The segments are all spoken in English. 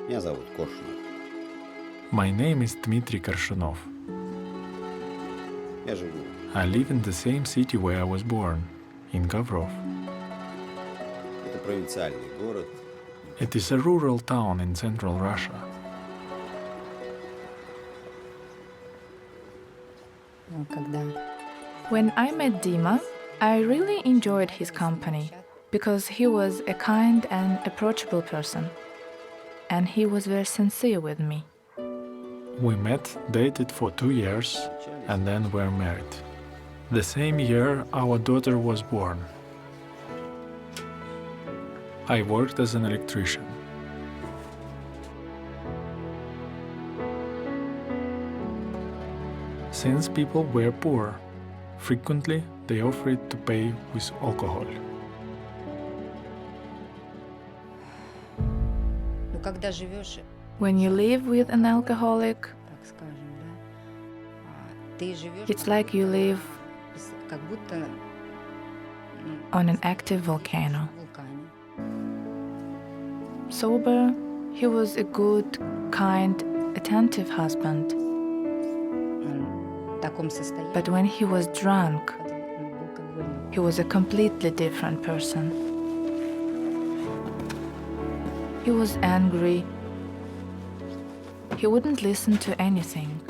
Меня зовут Коршунов. My name is Dmitry Korshunov. Я живу. I live in the same city where I was born, in Gavrov. Это провинциальный город. It is a rural town in central Russia. When I met Dima, I really enjoyed his company because he was a kind and approachable person, and he was very sincere with me. We met, dated for 2 years, and then were married. The same year our daughter was born. I worked as an electrician. Since people were poor, frequently they offered to pay with alcohol. When you live with an alcoholic, it's like you live on an active volcano. Sober, he was a good, kind, attentive husband. But when he was drunk, he was a completely different person. He was angry. He wouldn't listen to anything.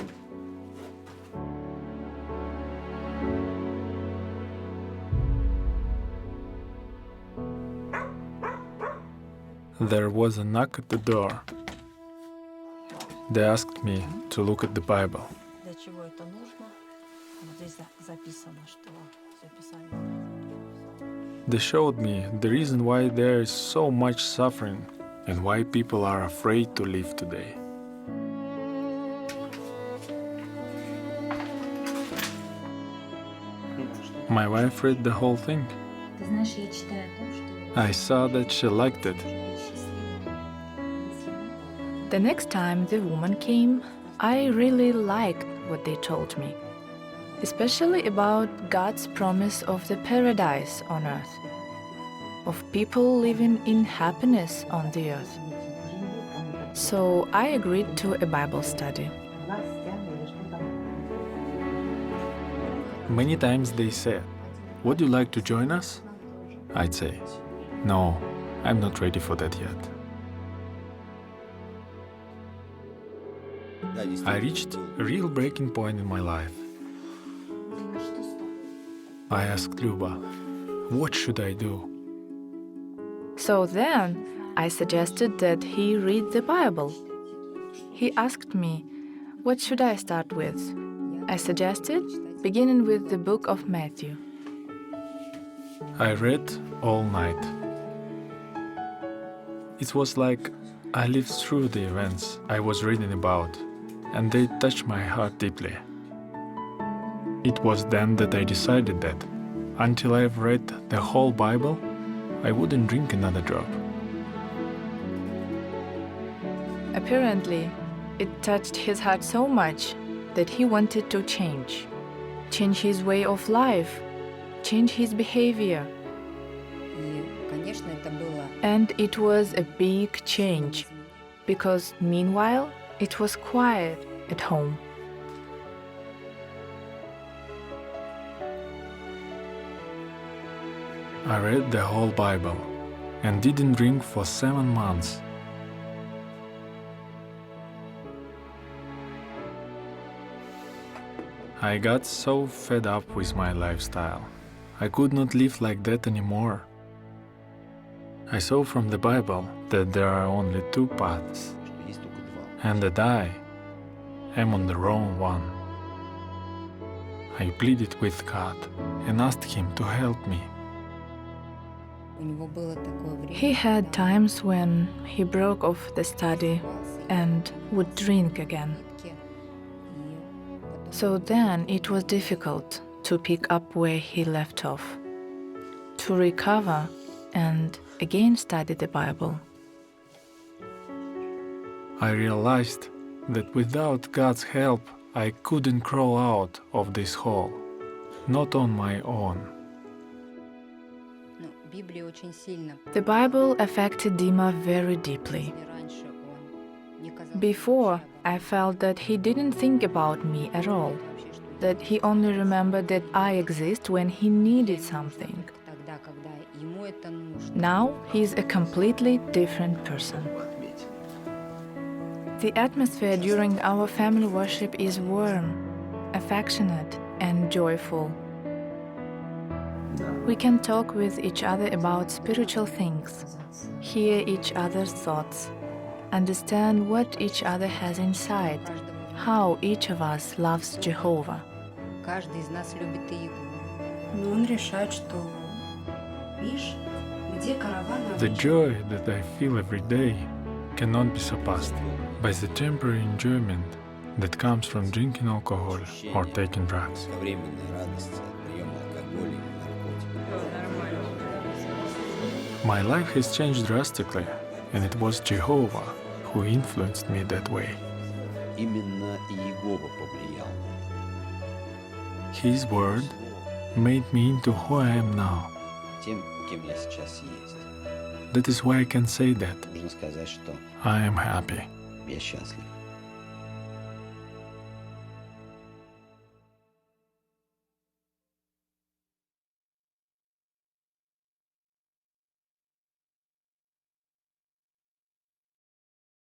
There was a knock at the door. They asked me to look at the Bible. Для чего это нужно? Вот здесь записано, что все Писание. They showed me the reason why there is so much suffering and why people are afraid to live today. My wife read the whole thing. Ты знаешь, я читаю то, что I saw that she liked it. The next time the woman came, I really liked what they told me, especially about God's promise of the paradise on earth, of people living in happiness on the earth. So I agreed to a Bible study. Many times they said, "Would you like to join us?" I'd say, "No, I'm not ready for that yet." I reached a real breaking point in my life. I asked Luba, "What should I do?" So then I suggested that he read the Bible. He asked me, what should I start with? I suggested beginning with the book of Matthew. I read all night. It was like I lived through the events I was reading about, and they touched my heart deeply. It was then that I decided that, until I've read the whole Bible, I wouldn't drink another drop. Apparently, it touched his heart so much that he wanted to change his way of life, change his behavior. And it was a big change, because meanwhile, it was quiet at home. I read the whole Bible and didn't drink for 7 months. I got so fed up with my lifestyle. I could not live like that anymore. I saw from the Bible that there are only 2 paths, Есть только два. and that I am on the wrong one. I pleaded with God and asked Him to help me. He had times when he broke off the study and would drink again. So then it was difficult to pick up where he left off, to recover and again study the Bible. I realized that without God's help, I couldn't crawl out of this hole, not on my own. The Bible affected Dima very deeply. Before, I felt that he didn't think about me at all, that he only remembered that I exist when he needed something. тогда, когда ему это нужно. Now, he's a completely different person. The atmosphere during our family worship is warm, affectionate, and joyful. We can talk with each other about spiritual things, hear each other's thoughts, understand what each other has inside, how each of us loves Jehovah. Каждый из нас любит Иегу. Но он решает, что, видишь, где караван The обычно? joy that I feel every day cannot be surpassed by the temporary enjoyment that comes from drinking alcohol or taking drugs. Кратковременной радости от приема алкоголя и наркотиков. My life has changed drastically, and it was Jehovah who influenced me that way. Именно Иегова повлиял на это. His word made me into who I am now. Тем, кем я сейчас есть. That is why I can say that Можно сказать, что I am happy. я счастлив.